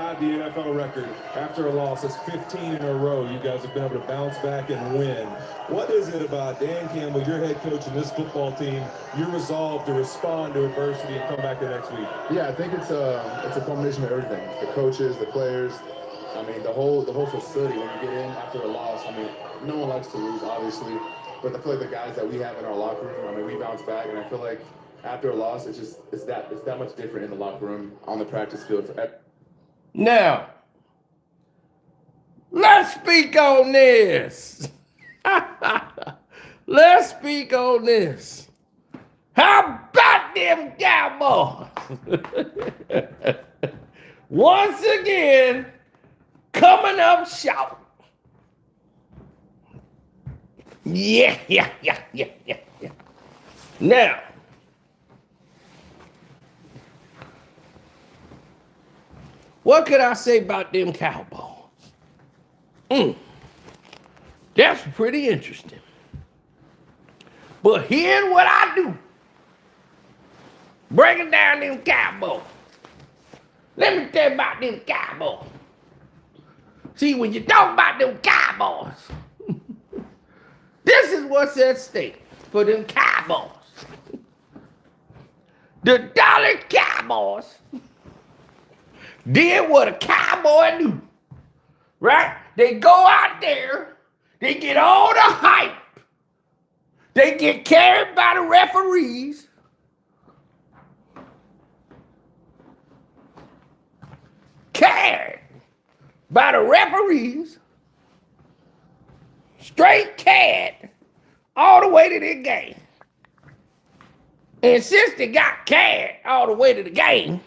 tied the NFL record after a loss. That's 15 in a row. You guys have been able to bounce back and win. What is it about Dan Campbell, your head coach, and this football team, your resolve to respond to adversity and come back the next week? Yeah, I think it's a combination of everything. The coaches, the players, I mean, the whole facility. When you get in after a loss, I mean, no one likes to lose, obviously. But I feel like the guys that we have in our locker room, I mean, we bounce back, and I feel like after a loss, it's that much different in the locker room, on the practice field. Now, let's speak on this. Let's speak on this. How about them Cowboys? Once again, coming up short. Yeah. Now, what could I say about them Cowboys? That's pretty interesting. But here's what I do. Breaking down them Cowboys. Let me tell you about them Cowboys. See, when you talk about them Cowboys, this is what's at stake for them Cowboys. The Dallas Cowboys did what a cowboy do, right? They go out there, they get all the hype, they get carried by the referees, straight carried all the way to the game. And since they got carried all the way to the game,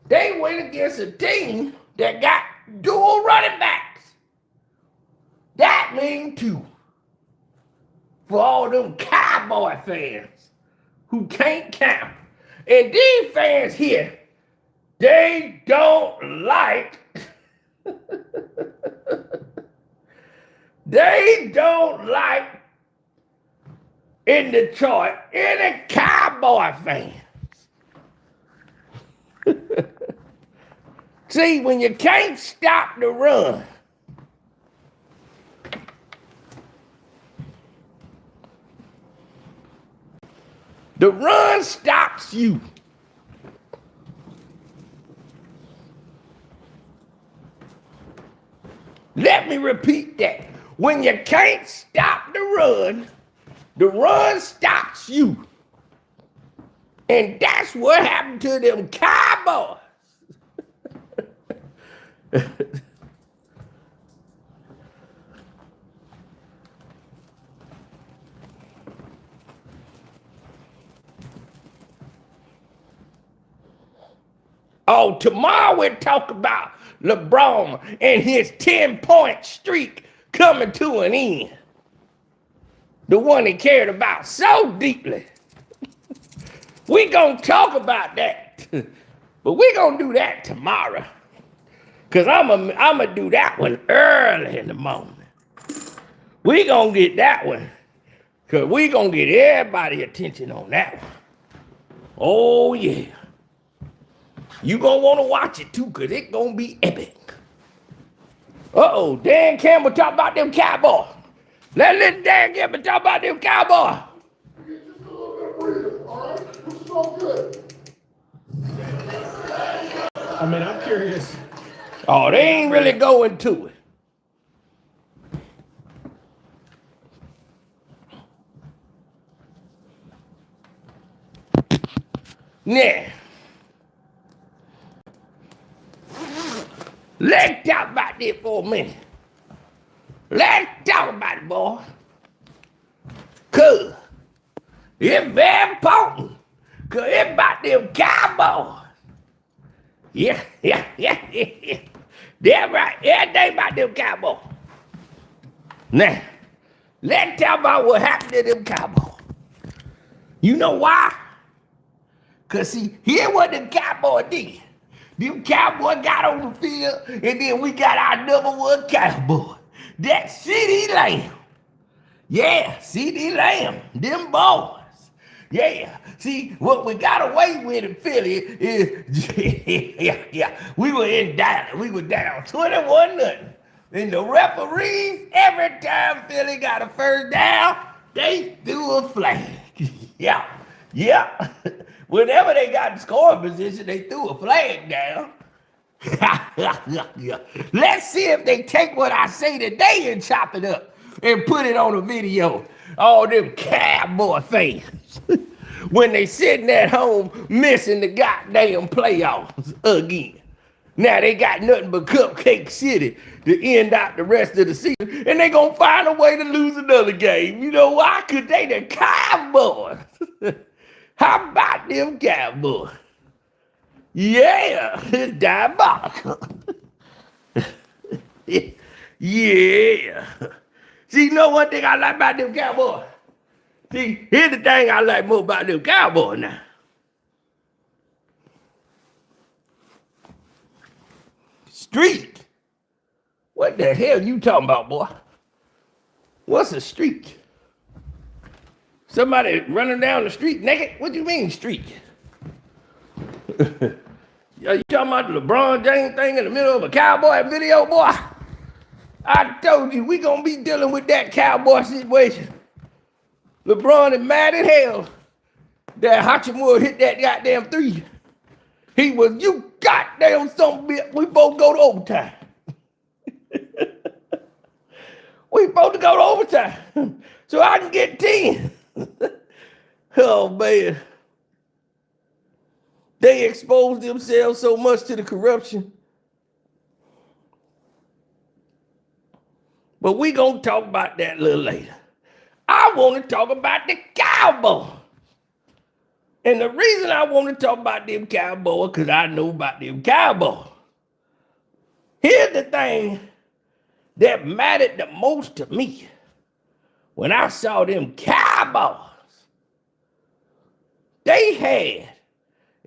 they went against a team that got dual running backs. That means two. For all them Cowboy fans who can't count. And these fans here, they don't like in Detroit any Cowboy fans. See, when you can't stop the run, the run stops you. Let me repeat that. When you can't stop the run stops you. And that's what happened to them Cowboys. Oh, tomorrow we'll talk about LeBron and his 10-point streak coming to an end. The one he cared about so deeply. We gonna talk about that. But we gonna do that tomorrow. Because I'm gonna do that one early in the morning. We gonna get that one. Because we gonna get everybody's attention on that one. Oh, yeah. You gonna want to watch it too, because it's gonna be epic. Uh-oh, Dan Campbell talk about them Cowboys. Let Dan Campbell talk about them Cowboys. Just a little bit of breathing, all right? This is all good. I mean, I'm curious. Oh, they ain't really going to it. Now, let's talk about this for a minute. Let's talk about it, boy. Cause it's very important. Cause it's about them Cowboys. Yeah. That's right. Everything about them Cowboys. Now, let's talk about what happened to them Cowboys. You know why? Cause see, here's what them Cowboys did. Them Cowboys got on the field, and then we got our number one Cowboy. That's CeeDee Lamb. Yeah, CeeDee Lamb. Them boys. Yeah. See, what we got away with in Philly is, we were in Dallas. We were down 21-0. And the referees, every time Philly got a first down, they threw a flag. Yeah. Whenever they got in scoring position, they threw a flag down. Let's see if they take what I say today and chop it up and put it on a video. All them Cowboy fans when they sitting at home missing the goddamn playoffs again. Now they got nothing but Cupcake City to end out the rest of the season, and they gonna find a way to lose another game. You know why? Cause they the Cowboys. How about them Cowboys? Yeah, it's diabolical. Yeah. See, you know one thing I like about them Cowboys? See, here's the thing I like more about them Cowboys now. Streak. What the hell you talking about, boy? What's a streak? Somebody running down the street naked? What do you mean streak? You talking about the LeBron James thing in the middle of a Cowboy video, boy? I told you we gonna be dealing with that Cowboy situation. LeBron is mad as hell that Hachimura hit that goddamn three. He was, you goddamn son bitch, we both go to overtime. We supposed to go to overtime so I can get 10. Oh, man. They exposed themselves so much to the corruption. But we gonna talk about that a little later. I want to talk about the Cowboys. And the reason I want to talk about them Cowboys, because I know about them Cowboys. Here's the thing that mattered the most to me when I saw them Cowboys. They had,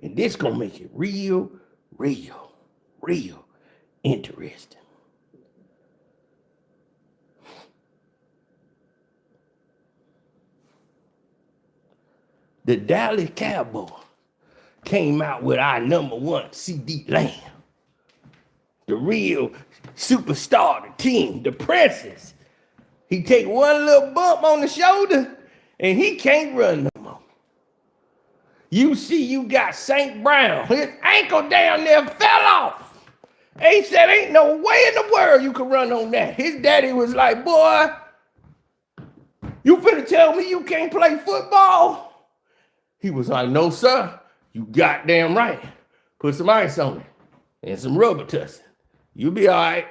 and this gonna make it real interesting. The Dallas Cowboys came out with our number one CeeDee Lamb, the real superstar of the team, the princess. He take one little bump on the shoulder and he can't run no more. You see, you got St. Brown. His ankle down there fell off. And he said, ain't no way in the world you can run on that. His daddy was like, boy, you finna tell me you can't play football? He was like, no, sir. You goddamn right. Put some ice on it and some rubber tussin. You'll be all right.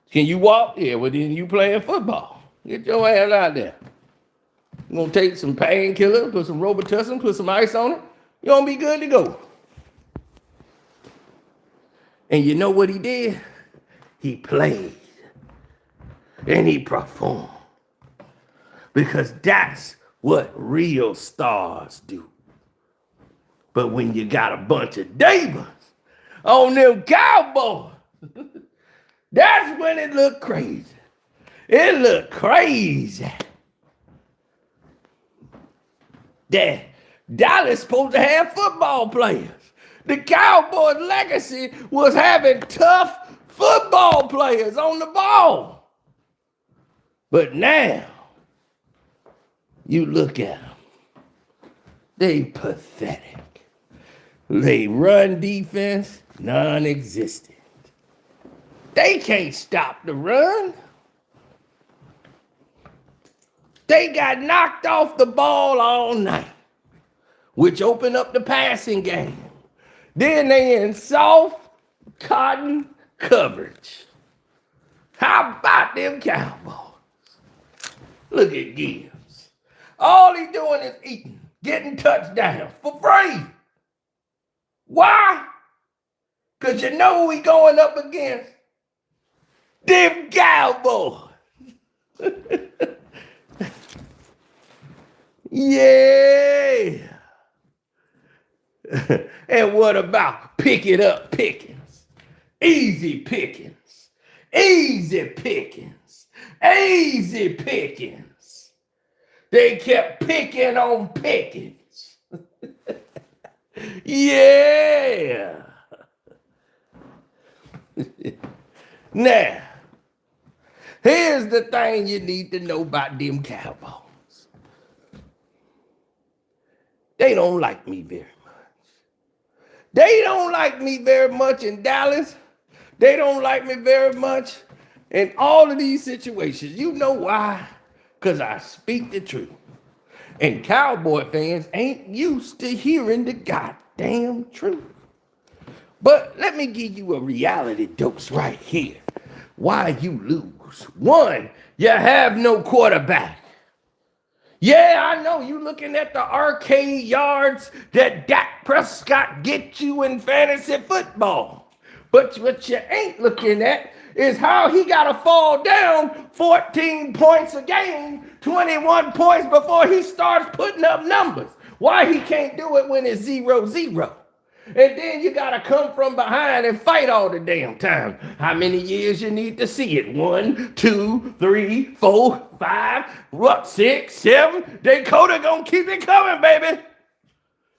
Can you walk? Yeah, well, then you playing football. Get your ass out there. You're going to take some painkiller, put some Robitussin, put some ice on it. You're going to be good to go. And you know what he did? He played. And he performed. Because that's what real stars do. But when you got a bunch of Davis on them Cowboys, that's when it looked crazy. It looked crazy. That Dallas supposed to have football players. The Cowboys' legacy was having tough football players on the ball. But now, you look at them. They pathetic. They run defense, non-existent. They can't stop the run. They got knocked off the ball all night, which opened up the passing game. Then they in soft cotton coverage. How about them Cowboys? Look at Gibbs. All he doing is eating, getting touchdowns for free. Why? Because you know who he going up against? Them Cowboys. Yeah. And what about pick it up Pickens? Easy Pickens. Easy Pickens. Easy Pickens. They kept picking on Pickens. Yeah. Now, here's the thing you need to know about them Cowboys. They don't like me very much. They don't like me very much in Dallas. They don't like me very much in all of these situations. You know why? Because I speak the truth. And Cowboy fans ain't used to hearing the goddamn truth. But let me give you a reality dose right here. Why you lose. One, you have no quarterback. Yeah, I know you looking at the arcade yards that Dak Prescott get you in fantasy football. But what you ain't looking at is how he got to fall down 14 points a game, 21 points before he starts putting up numbers. Why he can't do it when it's 0-0. And then you got to come from behind and fight all the damn time. How many years you need to see it? 1, 2, 3, 4, 5, 6, 7. Dakota gonna keep it coming, baby.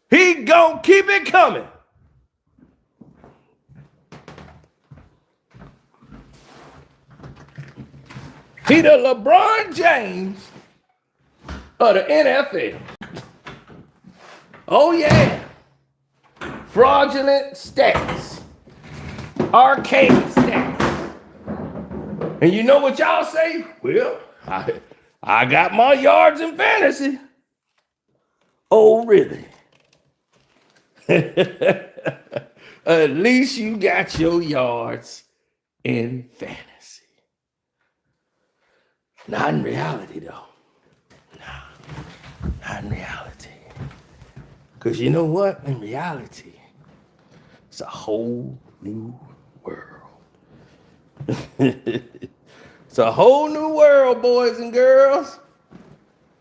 He gonna keep it coming. He the LeBron James of the NFL. Oh yeah. Fraudulent stats. Arcade stats. And you know what y'all say? Well, I got my yards in fantasy. Oh, really? At least you got your yards in fantasy. Not in reality, though. No, not in reality. Because you know what? In reality, it's a whole new world. It's a whole new world, boys and girls.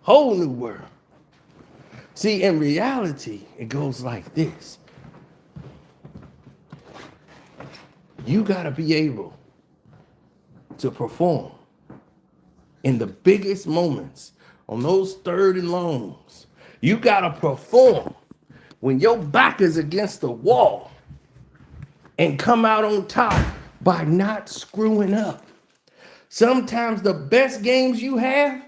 Whole new world. See, in reality, it goes like this. You got to be able to perform in the biggest moments on those 3rd and longs. You got to perform when your back is against the wall and come out on top by not screwing up. Sometimes the best games you have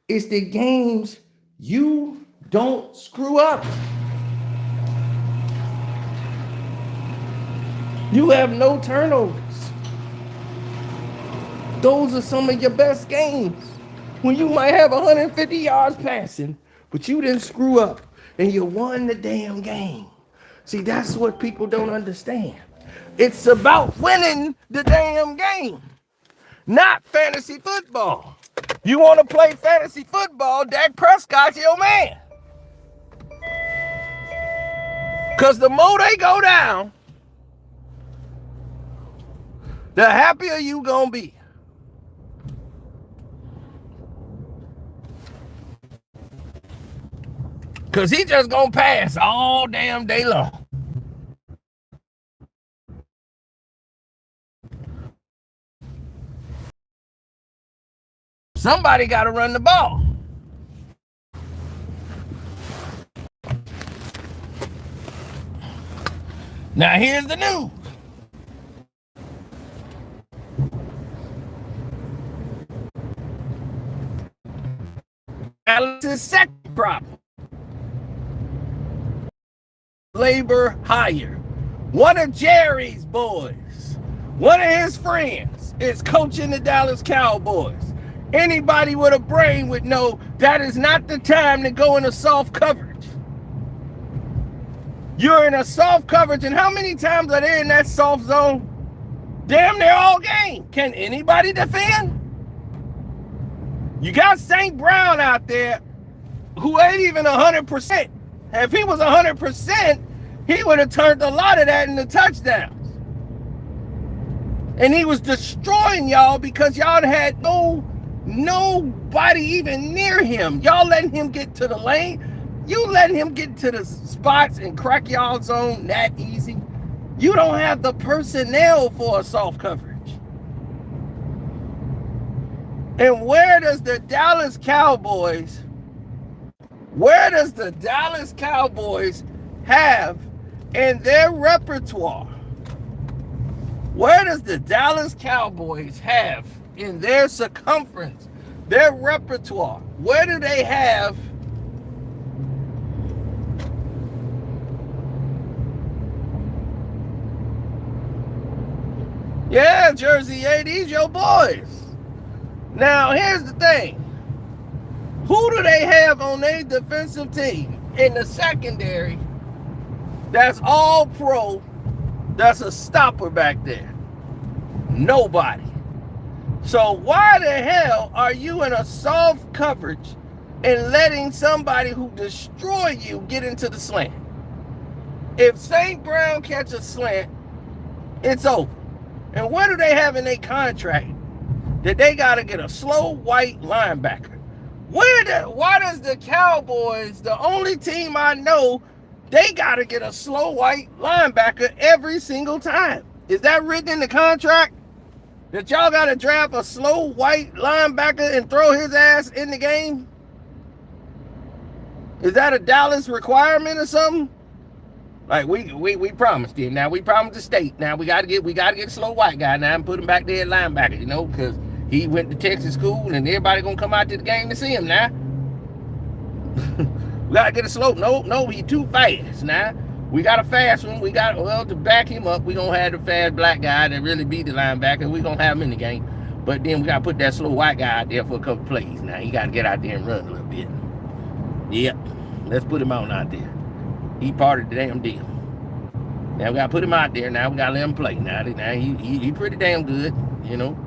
is the games you don't screw up. You have no turnovers. Those are some of your best games. When you might have 150 yards passing, but you didn't screw up and you won the damn game. See, that's what people don't understand. It's about winning the damn game, not fantasy football. You want to play fantasy football, Dak Prescott's your man. Because the more they go down, the happier you gonna be. Because he just gonna pass all damn day long. Somebody got to run the ball. Now here's the news. Alex's second problem. Labor hire. One of Jerry's boys, one of his friends, is coaching the Dallas Cowboys. Anybody with a brain would know that is not the time to go into soft coverage. You're in a soft coverage, and how many times are they in that soft zone? Damn near all game. Can anybody defend? You got St. Brown out there who ain't even 100%. If he was 100%, he would have turned a lot of that into touchdowns. And he was destroying y'all because y'all had nobody even near him. Y'all letting him get to the lane. You letting him get to the spots and crack y'all zone that easy. You don't have the personnel for a soft coverage. And where does the Dallas Cowboys Where does the Dallas Cowboys have in their repertoire? Where does the Dallas Cowboys have in their circumference, their repertoire? Where do they have Yeah, Jersey 8, these your boys. Now, here's the thing. Who do they have on their defensive team in the secondary that's all pro, that's a stopper back there? Nobody. So why the hell are you in a soft coverage and letting somebody who destroy you get into the slant? If St. Brown catch a slant, it's over. And what do they have in their contract that they got to get a slow white linebacker? Why does the Cowboys, the only team I know, they got to get a slow white linebacker every single time? Is that written in the contract? That y'all got to draft a slow white linebacker and throw his ass in the game? Is that a Dallas requirement or something? Like we promised him. Now we promised the state. Now we gotta get a slow white guy now and put him back there at linebacker, you know, because he went to Texas school and everybody gonna come out to the game to see him now. We gotta get a slow. No, he too fast now. We got a fast one. To back him up, we gonna have the fast black guy that really beat the linebacker. We gonna have him in the game. But then we gotta put that slow white guy out there for a couple plays. Now he gotta get out there and run a little bit. Yep. Let's put him on out there. He part of the damn deal. Now we gotta put him out there. Now we gotta let him play. Now he pretty damn good, you know.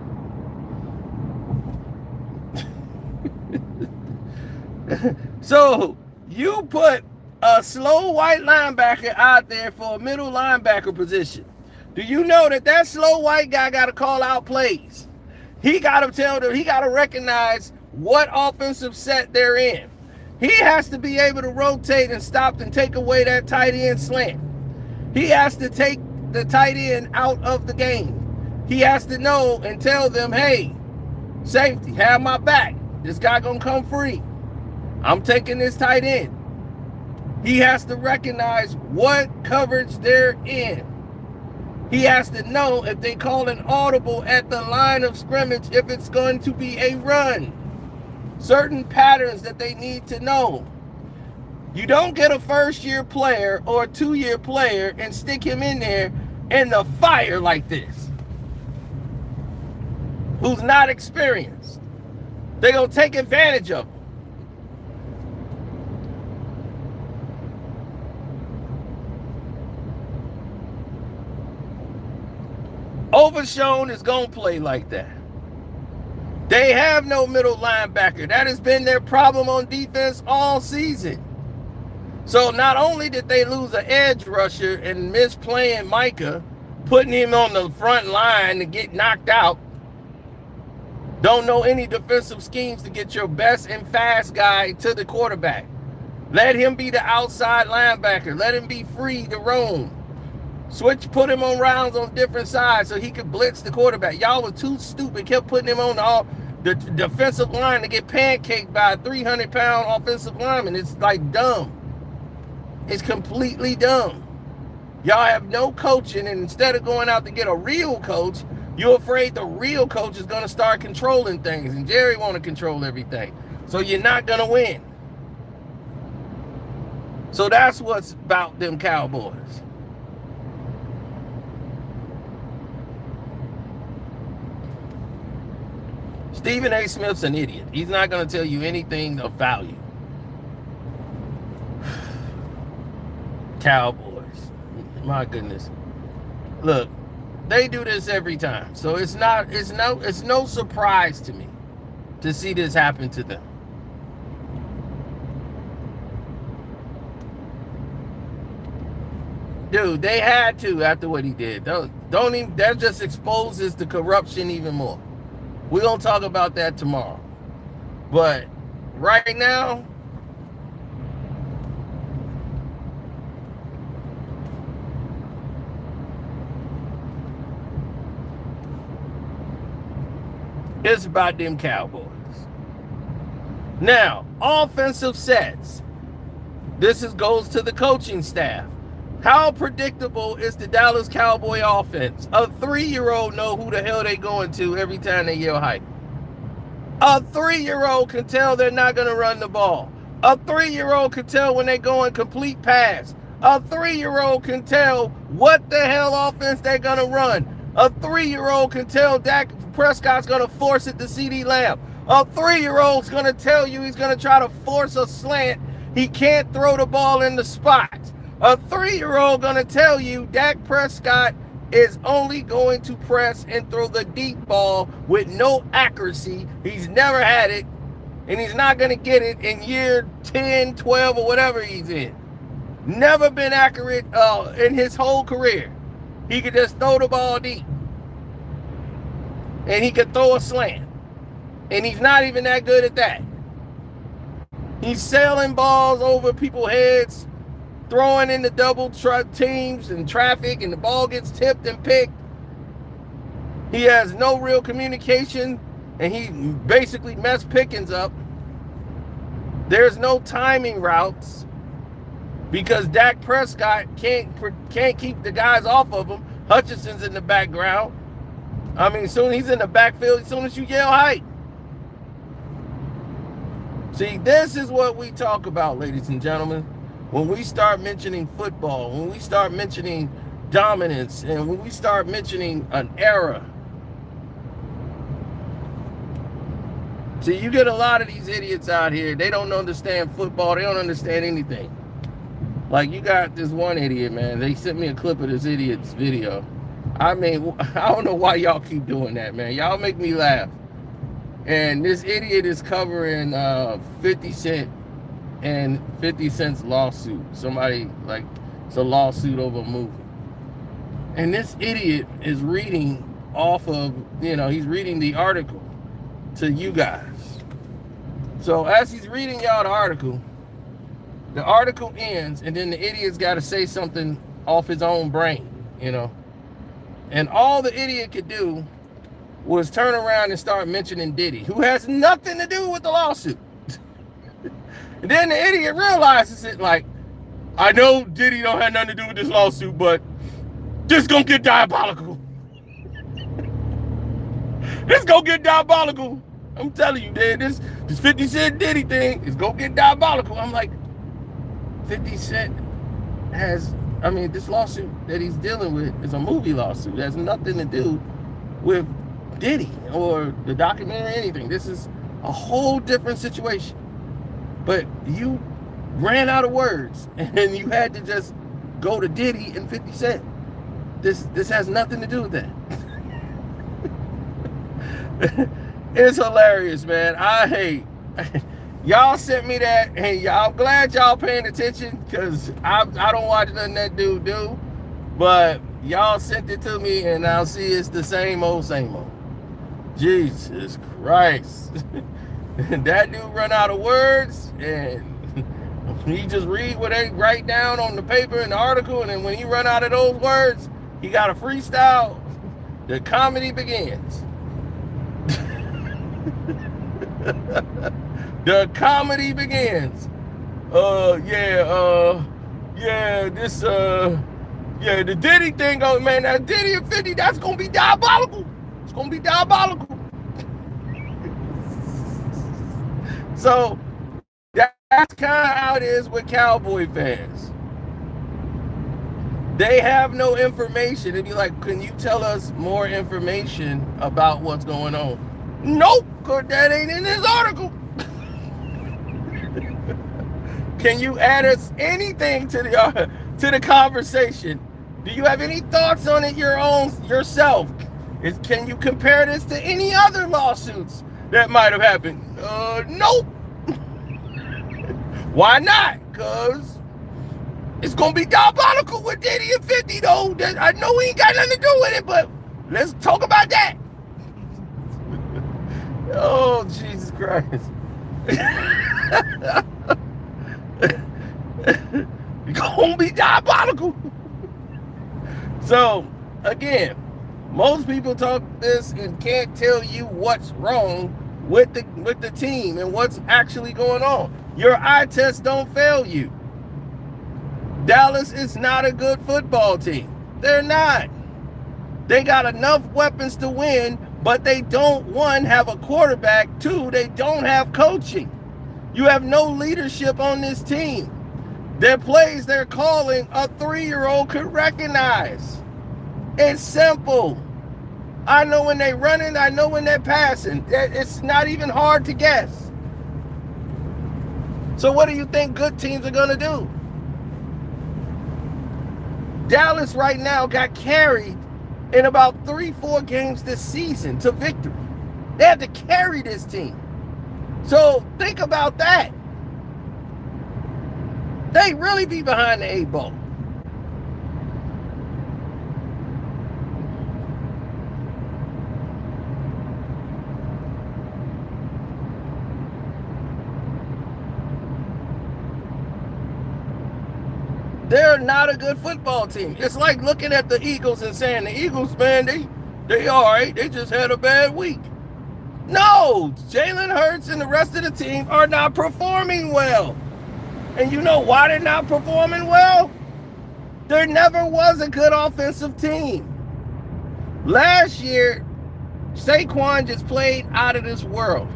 So you put a slow white linebacker out there for a middle linebacker position. Do you know that slow white guy gotta call out plays? He gotta tell them. He gotta recognize what offensive set they're in. He has to be able to rotate and stop and take away that tight end slant. He has to take the tight end out of the game. He has to know and tell them, hey, safety, have my back. This guy gonna come free. I'm taking this tight end. He has to recognize what coverage they're in. He has to know if they call an audible at the line of scrimmage, if it's going to be a run. Certain patterns that they need to know. You don't get a first-year player or a two-year player and stick him in there in the fire like this, who's not experienced. They're going to take advantage of him. Overshown is going to play like that. They have no middle linebacker. That has been their problem on defense all season. So not only did they lose an edge rusher and miss playing Micah, putting him on the front line to get knocked out, don't know any defensive schemes to get your best and fast guy to the quarterback. Let him be the outside linebacker. Let him be free to roam. Put him on rounds on different sides so he could blitz the quarterback. Y'all were too stupid, kept putting him on the defensive line to get pancaked by a 300-pound offensive lineman. It's like dumb. It's completely dumb. Y'all have no coaching, and instead of going out to get a real coach, you're afraid the real coach is going to start controlling things, and Jerry want to control everything. So you're not going to win. So that's what's about them Cowboys. Stephen A. Smith's an idiot. He's not going to tell you anything of value. Cowboys. My goodness. Look, they do this every time. So it's no surprise to me to see this happen to them. Dude, they had to after what he did. Don't even, that just exposes the corruption even more. We're going to talk about that tomorrow. But right now, it's about them Cowboys. Now, offensive sets. goes to the coaching staff. How predictable is the Dallas Cowboy offense? A 3-year-old know who the hell they going to every time they yell hype. A 3-year-old can tell they're not going to run the ball. A 3-year-old can tell when they go in complete pass. A 3-year-old can tell what the hell offense they're going to run. A 3-year-old can tell Dak Prescott's going to force it to CeeDee Lamb. A 3-year-old's going to tell you he's going to try to force a slant. He can't throw the ball in the spot. A 3-year-old going to tell you Dak Prescott is only going to press and throw the deep ball with no accuracy. He's never had it, and he's not going to get it in year 10, 12, or whatever he's in. Never been accurate in his whole career. He could just throw the ball deep. And he could throw a slant. And he's not even that good at that. He's sailing balls over people's heads, throwing into double teams and traffic, and the ball gets tipped and picked. He has no real communication, and he basically messed Pickens up. There's no timing routes because Dak Prescott can't keep the guys off of him. Hutchinson's in the background. I mean, soon he's in the backfield as soon as you yell height. See, this is what we talk about, ladies and gentlemen. When we start mentioning football, when we start mentioning dominance, and when we start mentioning an era. See, you get a lot of these idiots out here. They don't understand football. They don't understand anything. Like, you got this one idiot, man. They sent me a clip of this idiot's video. I mean, I don't know why y'all keep doing that, man. Y'all make me laugh. And this idiot is covering 50 Cent and 50 Cent's lawsuit. Somebody, like, it's a lawsuit over a movie. And this idiot is reading off of, he's reading the article to you guys. So as he's reading y'all the article ends, and then the idiot's got to say something off his own brain, And all the idiot could do was turn around and start mentioning Diddy, who has nothing to do with the lawsuit. And then the idiot realizes it, like, I know Diddy don't have nothing to do with this lawsuit, but this gonna get diabolical. This gonna get diabolical. I'm telling you, man, this 50 Cent Diddy thing is gonna get diabolical. I'm like, 50 Cent has, this lawsuit that he's dealing with is a movie lawsuit. It has nothing to do with Diddy or the documentary or anything. This is a whole different situation. But you ran out of words and you had to just go to Diddy and 50 Cent. This has nothing to do with that. It's hilarious, man. Y'all sent me that, and I'm glad y'all paying attention, because I don't watch nothing that dude do. But y'all sent it to me, and I'll see it's the same old, same old. Jesus Christ. That dude run out of words, and he just read what they write down on the paper in the article, and then when he run out of those words, he got a freestyle. The comedy begins. The comedy begins. The Diddy thing, man, that Diddy and 50, that's gonna be diabolical. It's gonna be diabolical. So that's kind of how it is with Cowboy fans. They have no information. They'd be like, can you tell us more information about what's going on? Nope, because that ain't in this article. Can you add us anything to the conversation? Do you have any thoughts on it yourself? Can you compare this to any other lawsuits that might have happened? Nope. Why not? Because it's going to be diabolical with Diddy and 50, though. I know we ain't got nothing to do with it, but let's talk about that. Oh, Jesus Christ. It's going to be diabolical. So, again, most people talk this and can't tell you what's wrong with the team and what's actually going on. Your eye test don't fail you. Dallas is not a good football team. They're not. They got enough weapons to win, but they don't, one, have a quarterback. Two, they don't have coaching. You have no leadership on this team. Their plays they're calling, a 3-year-old could recognize. It's simple. I know when they're running, I know when they're passing. It's not even hard to guess. So what do you think good teams are going to do? Dallas right now got carried in about 3-4 games this season to victory. They have to carry this team. So think about that. They really be behind the 8 ball. They're not a good football team. It's like looking at the Eagles and saying, the Eagles, man, they all right. They just had a bad week. No, Jalen Hurts and the rest of the team are not performing well. And you know why they're not performing well? There never was a good offensive team. Last year, Saquon just played out of this world.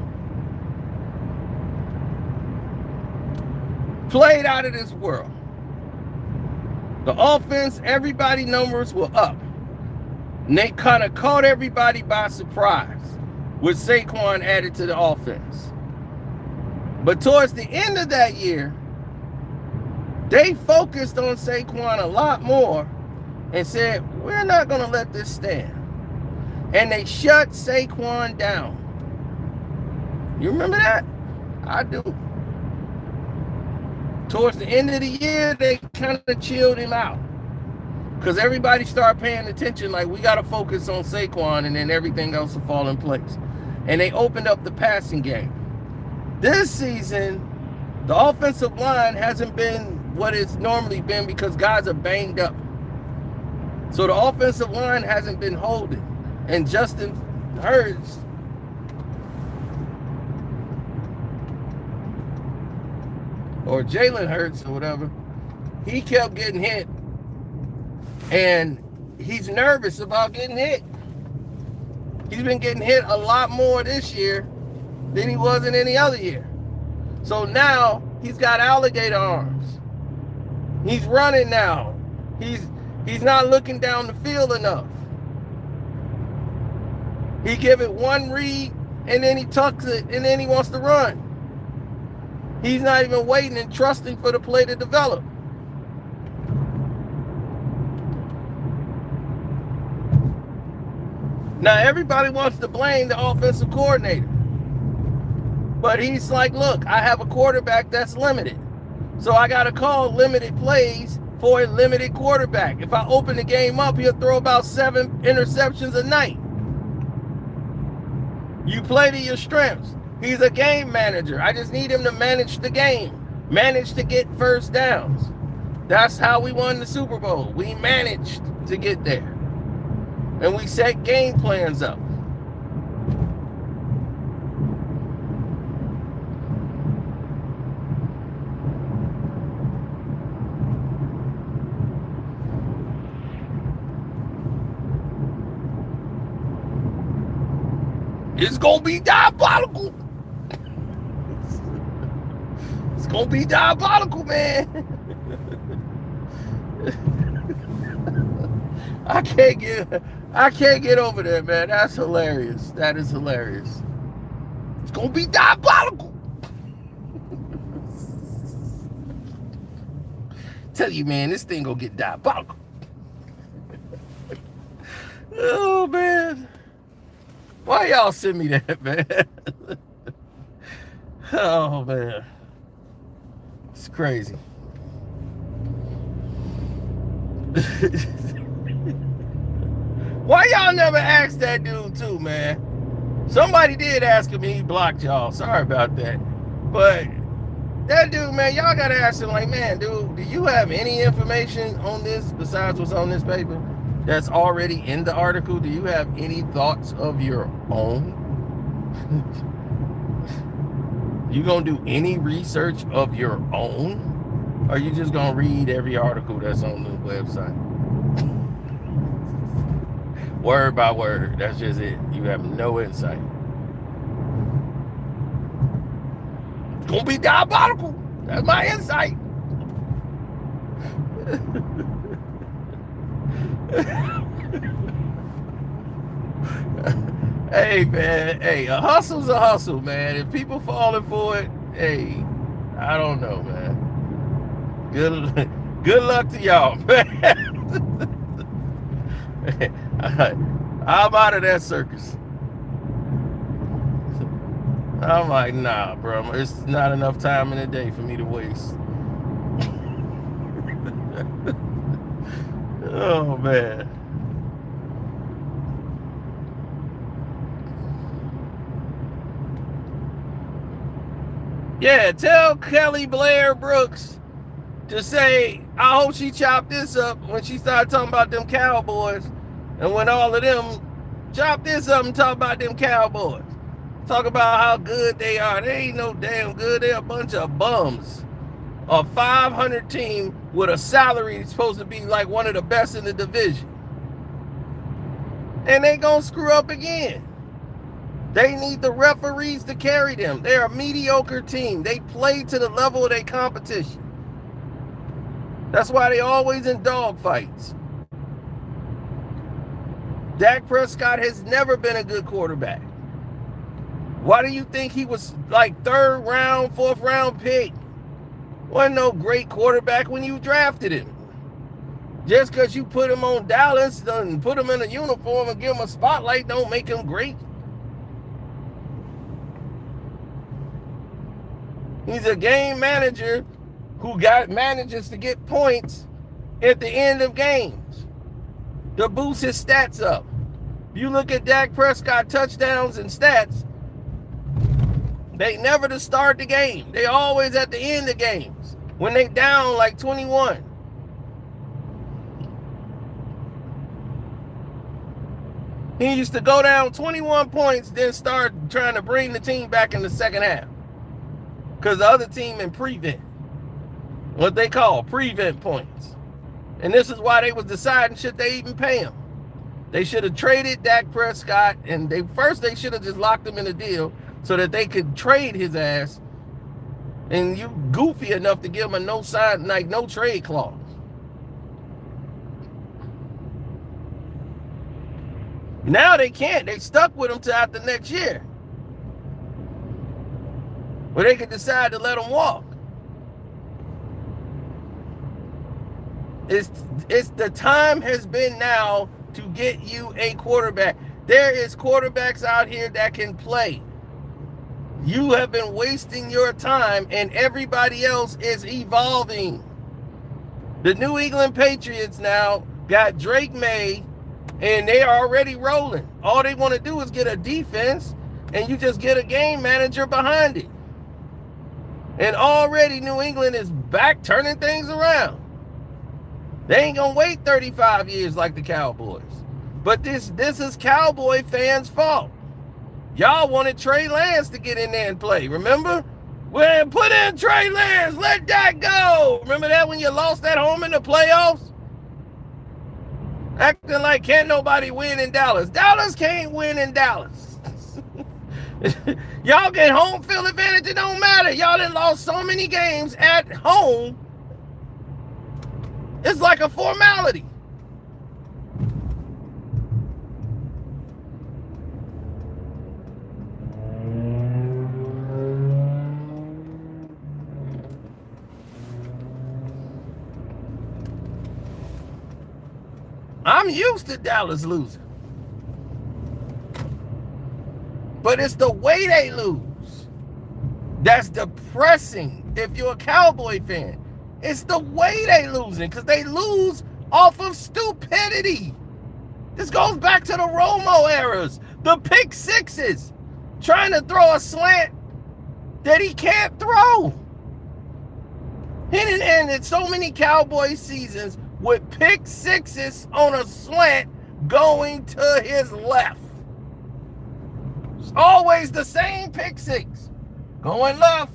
Played out of this world. The offense, everybody numbers were up. And they kind of caught everybody by surprise with Saquon added to the offense. But towards the end of that year, they focused on Saquon a lot more and said, we're not going to let this stand. And they shut Saquon down. You remember that? I do. Towards the end of the year, they kind of chilled him out. Because everybody started paying attention, like, we got to focus on Saquon, and then everything else will fall in place. And they opened up the passing game. This season, the offensive line hasn't been what it's normally been because guys are banged up. So the offensive line hasn't been holding. And Justin Hurts, or Jalen Hurts or whatever, he kept getting hit. And he's nervous about getting hit. He's been getting hit a lot more this year than he was in any other year. So now he's got alligator arms. He's running now. He's not looking down the field enough. He give it one read and then he tucks it and then he wants to run. He's not even waiting and trusting for the play to develop. Now everybody wants to blame the offensive coordinator. But he's like, look, I have a quarterback that's limited. So I got to call limited plays for a limited quarterback. If I open the game up, he'll throw about 7 interceptions a night. You play to your strengths. He's a game manager. I just need him to manage the game. Manage to get first downs. That's how we won the Super Bowl. We managed to get there. And we set game plans up. It's gonna be diabolical. It's gonna be diabolical, man. I can't get over that, man. That's hilarious. That is hilarious. It's gonna be diabolical. Tell you, man, this thing gonna get diabolical. Oh, man. Why y'all send me that, man? Oh, man. It's crazy. Why y'all never asked that dude too, man? Somebody did ask him and he blocked y'all. Sorry about that. But that dude, man, y'all gotta ask him, like, man, dude, do you have any information on this besides what's on this paper that's already in the article? Do you have any thoughts of your own? You gonna do any research of your own? Or are you just gonna read every article that's on the website? Word by word. That's just it. You have no insight. It's gonna be diabolical. That's my insight. Hey man, hey, a hustle's a hustle, man. If people falling for it, hey, I don't know, man. Good luck to y'all, man. I'm out of that circus. I'm like, nah, bro. It's not enough time in the day for me to waste. Oh man. Yeah, tell Kelly Blair Brooks to say, I hope she chopped this up when she started talking about them Cowboys. And when all of them chop this up and talk about them Cowboys. Talk about how good they are. They ain't no damn good. They're a bunch of bums. A 500 team with a salary that's supposed to be like one of the best in the division. And they gonna screw up again. They need the referees to carry them. They're a mediocre team. They play to the level of their competition. That's why they always in dogfights. Dak Prescott has never been a good quarterback. Why do you think he was like 3rd round, 4th round pick? Wasn't no great quarterback when you drafted him. Just because you put him on Dallas and put him in a uniform and give him a spotlight don't make him great. He's a game manager who manages to get points at the end of games to boost his stats up. You look at Dak Prescott touchdowns and stats, they never to start the game. They always at the end of games when they down like 21. He used to go down 21 points, then start trying to bring the team back in the second half. Because the other team in prevent. What they call prevent points. And this is why they was deciding should they even pay him. They should have traded Dak Prescott, and they should have just locked him in a deal so that they could trade his ass. And you goofy enough to give him a no trade clause. Now they can't. They stuck with him till after next year. Where they could decide to let him walk. It's the time has been now to get you a quarterback. There is quarterbacks out here that can play. You have been wasting your time and everybody else is evolving. The New England Patriots now got Drake May and they are already rolling. All they want to do is get a defense and you just get a game manager behind it. And already New England is back turning things around. They ain't gonna wait 35 years like the Cowboys. But this is Cowboy fans' fault. Y'all wanted Trey Lance to get in there and play, remember? Well, put in Trey Lance, let that go. Remember that when you lost at home in the playoffs? Acting like can't nobody win in Dallas. Dallas can't win in Dallas. Y'all get home field advantage, it don't matter. Y'all done lost so many games at home. It's like a formality. I'm used to Dallas losing. But it's the way they lose that's depressing if you're a Cowboy fan. It's the way they losing because they lose off of stupidity. This goes back to the Romo eras, the pick sixes, trying to throw a slant that he can't throw. He didn't end so many Cowboy seasons with pick sixes on a slant going to his left. It's always the same pick six. Going left,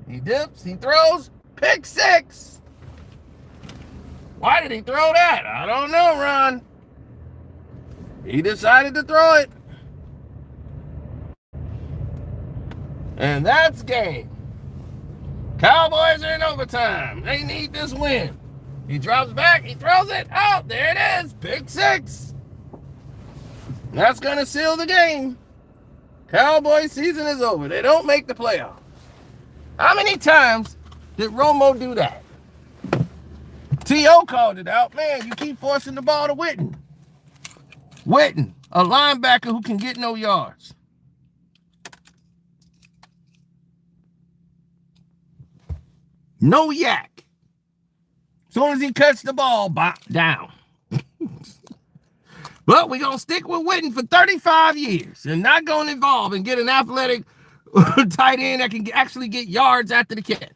he dips, he throws, pick six. Why did he throw that? I don't know, Ron. He decided to throw it. And that's game. Cowboys are in overtime. They need this win. He drops back. He throws it. Oh, there it is. Pick 6. That's going to seal the game. Cowboy season is over. They don't make the playoffs. How many times did Romo do that? T.O. called it out. Man, you keep forcing the ball to Witten. Witten, a linebacker who can get no yards. No yak. As soon as he cuts the ball, down. But we're going to stick with Witten for 35 years and not going to evolve and get an athletic tight end that can actually get yards after the catch.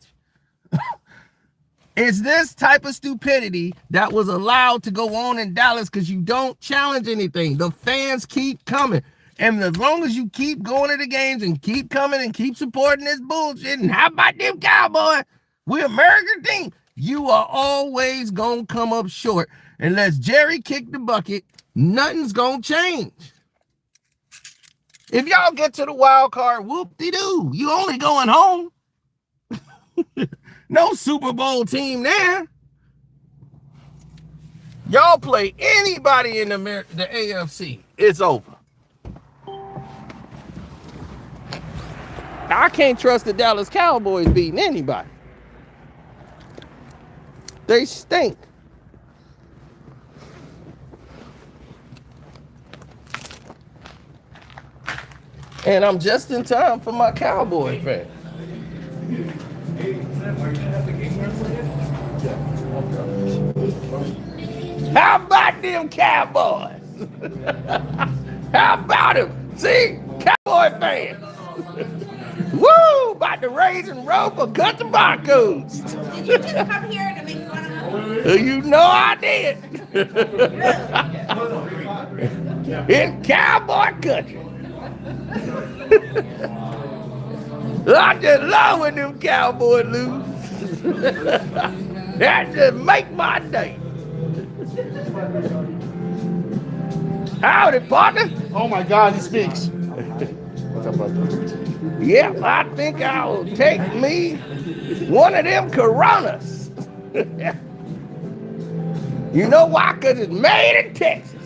It's this type of stupidity that was allowed to go on in Dallas because you don't challenge anything. The fans keep coming. And as long as you keep going to the games and keep coming and keep supporting this bullshit, and how about them Cowboys? We're American team. You are always going to come up short. Unless Jerry kick the bucket, nothing's going to change. If y'all get to the wild card, whoop-de-doo. You only going home. No Super Bowl team there. Y'all play anybody in the AFC, it's over. I can't trust the Dallas Cowboys beating anybody. They stink. And I'm just in time for my Cowboy fan. How about them Cowboys? How about them? See, Cowboy fans. Woo! About to raise and rope or cut the Broncos. Did you just come here to make fun of us? You know I did. In Cowboy country. I just love when them Cowboys lose. That just make my day. Howdy, partner. Oh my God, he speaks. What's up, bud? Yep, I think I'll take me one of them Coronas. You know why? Because it's made in Texas.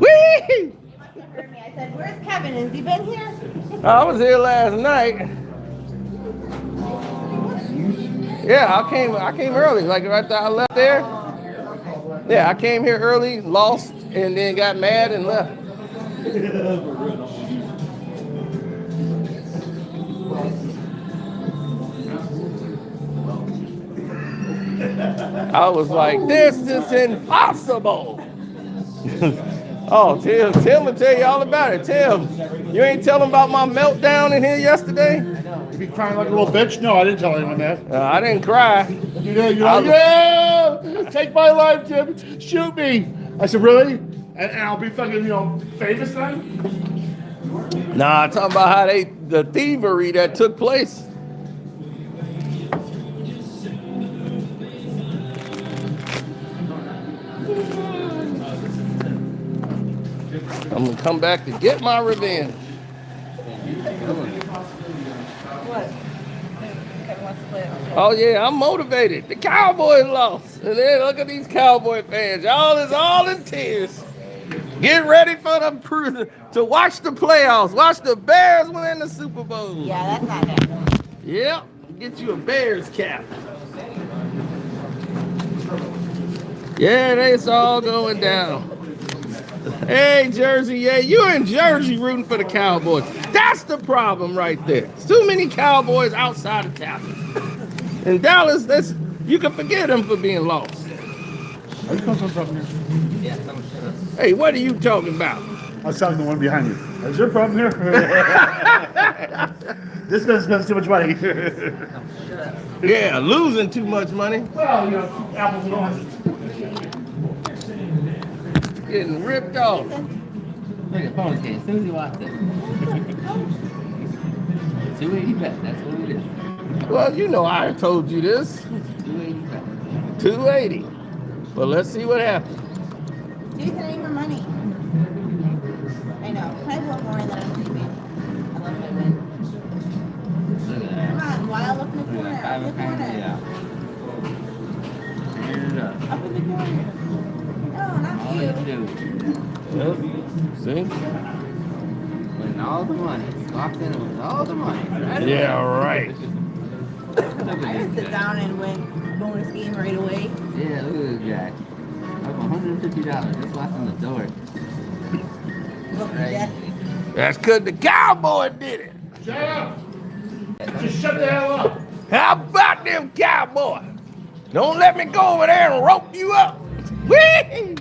Whee! I said, where's Kevin? Has he been here? I was here last night. Yeah, I came early, like right there I left there. Yeah, I came here early, lost, and then got mad and left. I was like, this is impossible. Oh, Tim will tell you all about it. Tim, you ain't telling about my meltdown in here yesterday? You be crying like a little bitch? No, I didn't tell anyone that. I didn't cry. You did. You're like, yeah, take my life, Jim. Shoot me. I said, really? And I'll be fucking, famous then? Nah, I'm talking about how the thievery that took place. I'm gonna come back to get my revenge. What? Kevin wants to play. Oh yeah, I'm motivated. The Cowboys lost. And then look at these Cowboy fans. Y'all is all in tears. Get ready for them to watch the playoffs. Watch the Bears win the Super Bowl. Yeah, that's not happening. Yep. Get you a Bears cap. Yeah, it's all going down. Hey, Jersey, yeah, you in Jersey rooting for the Cowboys. That's the problem right there. There's too many Cowboys outside of Dallas. In Dallas, you can forget them for being lost. Are you coming from here? Hey, what are you talking about? I was talking to the one behind you. Is your problem here? This man spends too much money. Yeah, losing too much money. Well, apples and oranges. Getting ripped off. Look at phone case. As soon as he watched it. See where he bet. That's what it is. Well, you know I told you this. See 280. But let's see what happens. Dude's not even money. I know. Can I vote more than I'm leaving? I love my win. Look at Come that. on, Wild, up in the Look corner. at that. Up in the corner. Yeah. Turn it up. Up in the corner. No, not All you you. do. Yep. See? Win all the money. Locked in with all the money. Right Yeah, away. right. Look I at didn't this sit guy. down and win bonus game right away. Yeah, look at this guy. I have $150 just left in the door. Look Right. at that. That's because the Cowboy did it. Shut up. Just shut the hell up. How about them Cowboys? Don't let me go over there and rope you up. Whee!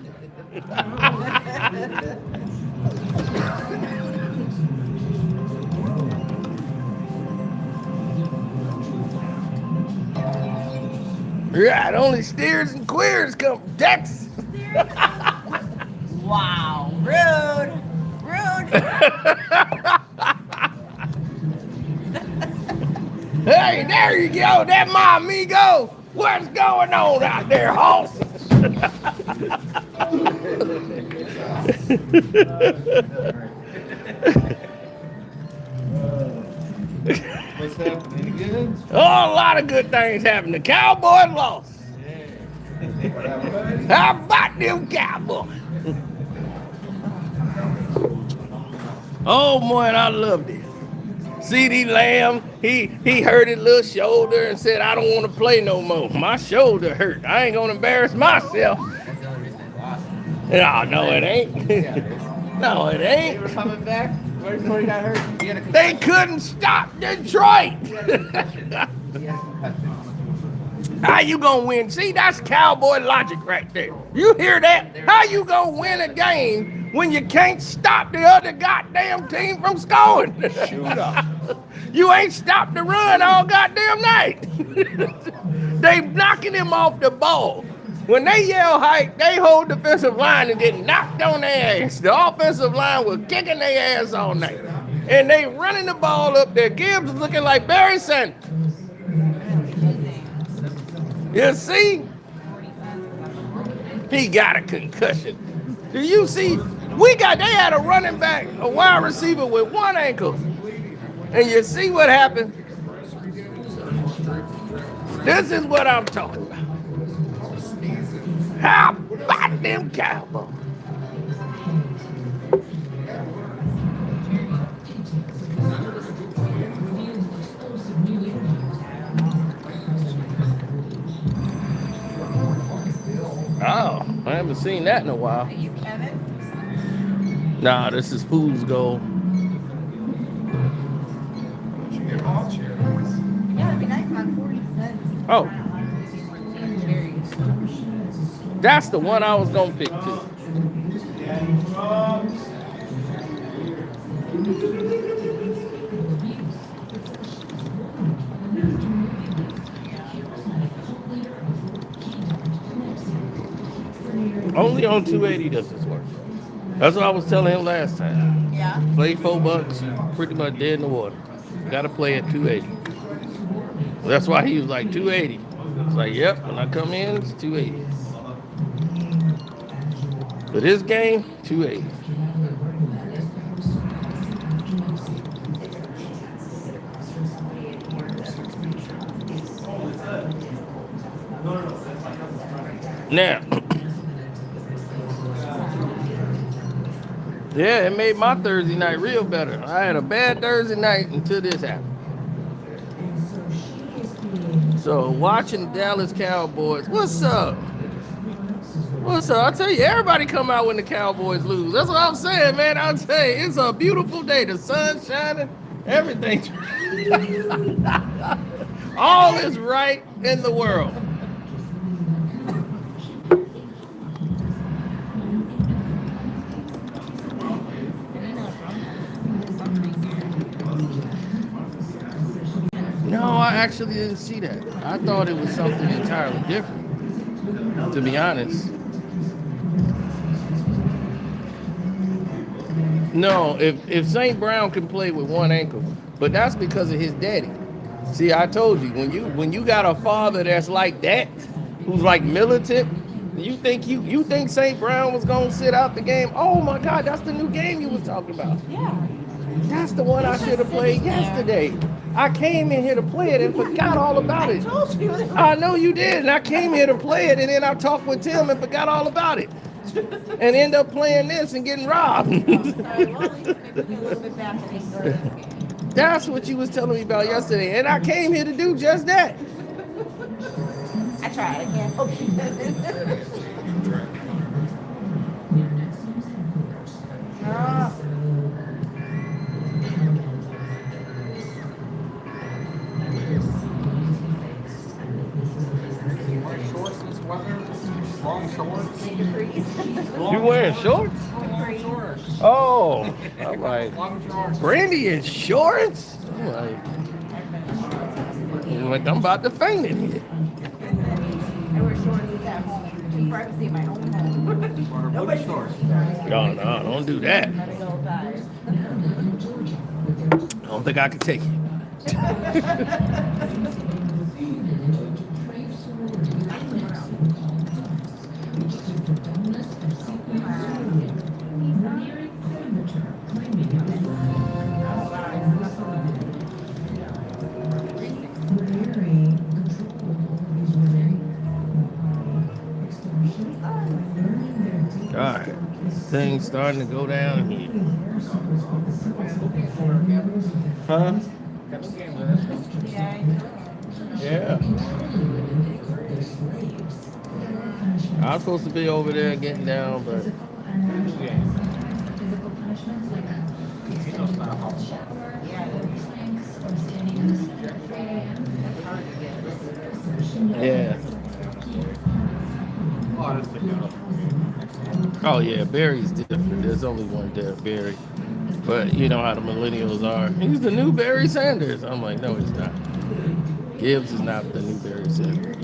Right, only steers and queers come from Texas. Wow. Rude. Rude. Hey, there you go. That my amigo. What's going on out there, Hoss? What's happening? Any good? Oh, a lot of good things happened. The Cowboys lost. How about them Cowboys? Oh, boy, I loved it. CeeDee Lamb, he hurt his little shoulder and said, I don't want to play no more. My shoulder hurt. I ain't going to embarrass myself. That's the only reason they lost. No, it ain't. Yeah, it is. No, it They ain't. were coming back right before he got hurt. He had a They concussion. couldn't stop Detroit. He had a concussion. How you gonna win? See, that's Cowboy logic right there. You hear that? How you gonna win a game when you can't stop the other goddamn team from scoring? Shoot up. You ain't stopped the run all goddamn night. They knocking him off the ball. When they yell hike, they hold the defensive line and get knocked on their ass. The offensive line was kicking their ass all night. And they running the ball up there. Gibbs is looking like Barry Sanders. You see? He got a concussion. Do you see? They had a running back, a wide receiver with one ankle. And you see what happened? This is what I'm talking about. How about them Cowboys? Oh, I haven't seen that in a while. Are you Kevin? Nah, this is Fool's Gold. Yeah, it'd be nice. I'm on 40 cents. Oh. That's the one I was gonna pick too. Only on 280 does this work. That's what I was telling him last time. Yeah. Play $4, you're pretty much dead in the water. You gotta play at 280. That's why he was like 280. It's like, yep, when I come in, it's 280. For this game, 280. Now, yeah, it made my Thursday night real better. I had a bad Thursday night until this happened. So watching Dallas Cowboys, what's up? What's up? I tell you, everybody come out when the Cowboys lose. That's what I'm saying, man. I'm saying it's a beautiful day. The sun's shining, everything. All is right in the world. No, I actually didn't see that. I thought it was something entirely different, to be honest. No, if St. Brown can play with one ankle, but that's because of his daddy. See, I told you, when you got a father that's like that, who's like militant. You think St. Brown was gonna sit out the game? Oh my God, that's the new game you was talking about. Yeah. That's the one I should have played yesterday. I came in here to play it and forgot all about it. I told you. I know you did, and I came here to play it, and then I talked with Tim and forgot all about it, and end up playing this and getting robbed. Sorry, well, at least maybe a little bit back and ignore this game. That's what you was telling me about yesterday, and I came here to do just that. I tried. I can't help you. Ah. Wearing shorts this weather? Long shorts? You wearing shorts? Long shorts. Oh, I'm like, Long shorts. Brandy in shorts? I'm like I'm about to faint in here. I wear shorts at home. Keep privacy in my own home. Nobody shorts. No, don't do that. Not big old thighs. I don't think I can take it. All right, things starting to go down here. Huh? Yeah. I was supposed to be over there getting down, but yeah. Oh yeah, Barry's different. There's only one there, Barry. But you know how the millennials are. He's the new Barry Sanders. I'm like, no, he's not. Gibbs is not the new Barry Sanders.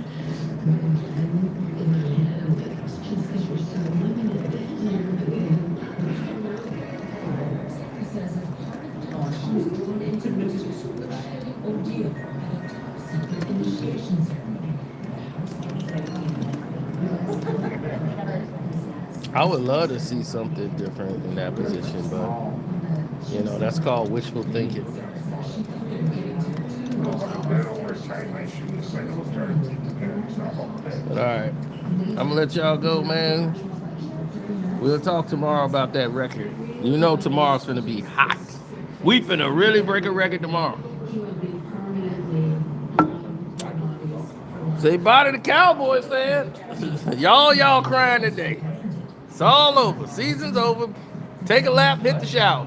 I would love to see something different in that position, but you know, that's called wishful thinking. But all right, I'm gonna let y'all go, man. We'll talk tomorrow about that record. You know tomorrow's finna be hot. We finna really break a record tomorrow. Say bye to the Cowboys, fan. y'all crying today. It's all over. Season's over. Take a lap, hit the shower.